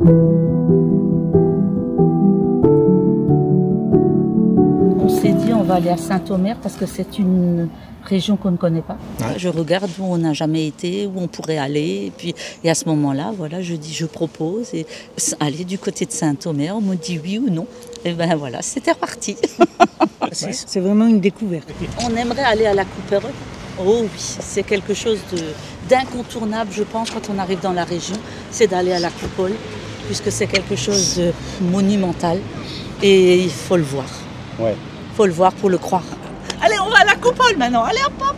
On s'est dit on va aller à Saint-Omer parce que c'est une région qu'on ne connaît pas. Ouais. Je regarde où on n'a jamais été, où on pourrait aller. Et à ce moment-là, voilà, je propose et aller du côté de Saint-Omer. On me dit oui ou non. Et ben voilà, c'était reparti. C'est vraiment une découverte. On aimerait aller à la Coupereuse. Oh oui, c'est quelque chose d'incontournable, je pense, quand on arrive dans la région, c'est d'aller à la Coupole, puisque c'est quelque chose de monumental et il faut le voir. Ouais. Il faut le voir pour le croire. Allez, on va à la Coupole maintenant, allez hop hop.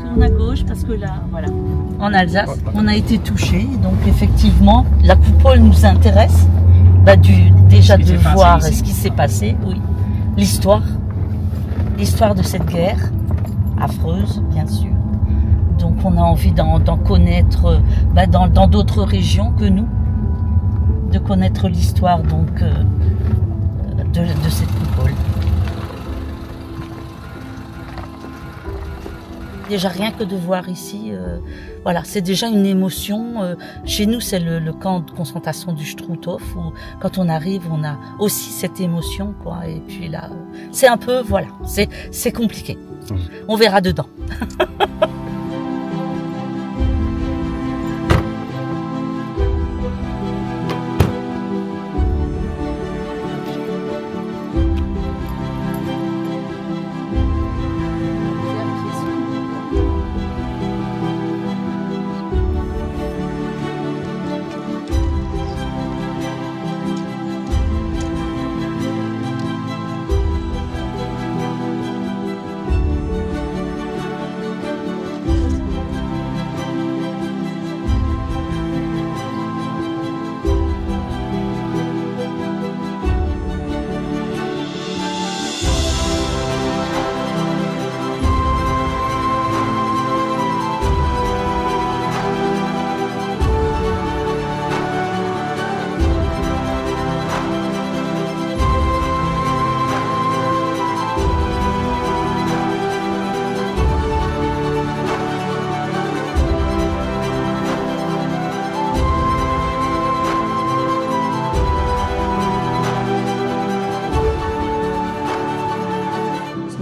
Tourne à gauche parce que là, voilà, en Alsace, on a été touchés, donc effectivement, la Coupole nous intéresse. Déjà de voir ce qui s'est passé, oui. L'histoire de cette guerre, affreuse bien sûr. Donc on a envie d'en connaître dans d'autres régions que nous, de connaître l'histoire donc de cette coupole. Déjà rien que de voir ici, voilà, c'est déjà une émotion. Chez nous, c'est le camp de concentration du Struthof où quand on arrive, on a aussi cette émotion, quoi. Et puis là, c'est un peu, voilà, c'est compliqué. On verra dedans.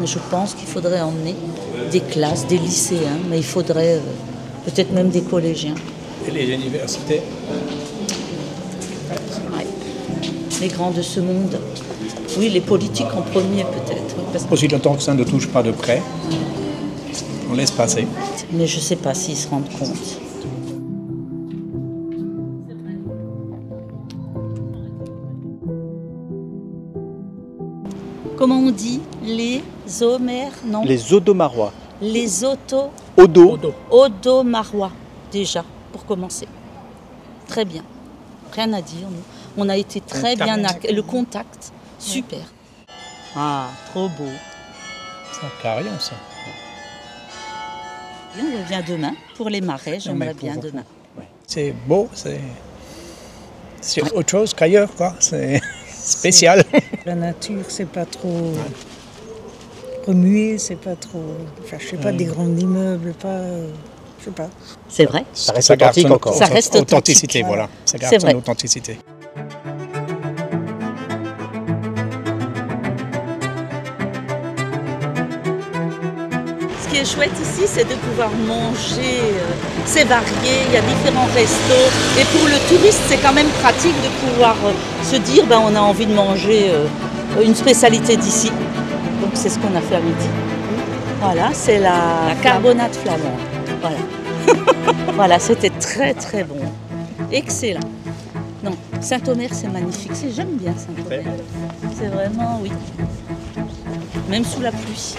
Je pense qu'il faudrait emmener des classes, des lycéens, mais il faudrait peut-être même des collégiens. Et les universités. Ouais. Les grands de ce monde. Oui, les politiques en premier peut-être. Parce que aussi longtemps que ça ne touche pas de près, on laisse passer. Mais je ne sais pas s'ils se rendent compte. Comment on dit les Homères, non? Les Odomarois. Les Odomarois, déjà, pour commencer. Très bien. Rien à dire. On a été très bien. Le contact, super. Ah, trop beau. C'est un carillon, ça. Et on revient demain pour les marais. J'aimerais bien demain. Ouais. C'est beau, c'est autre chose qu'ailleurs, quoi. C'est spécial. La nature, c'est pas trop remué, c'est pas trop. Enfin, je sais pas, des grands immeubles, pas. Je sais pas. C'est vrai. Ça reste authentique encore. Ça reste authenticité, voilà. Ça garde son authenticité. Ce qui est chouette ici, c'est de pouvoir manger. C'est varié, il y a différents restos. Et pour le touriste, c'est quand même pratique de pouvoir se dire on a envie de manger une spécialité d'ici. Donc c'est ce qu'on a fait à midi. Voilà, c'est la carbonate flamande. Voilà. Voilà, c'était très très bon. Excellent. Non, Saint-Omer, c'est magnifique. J'aime bien Saint-Omer. C'est vraiment, oui. Même sous la pluie.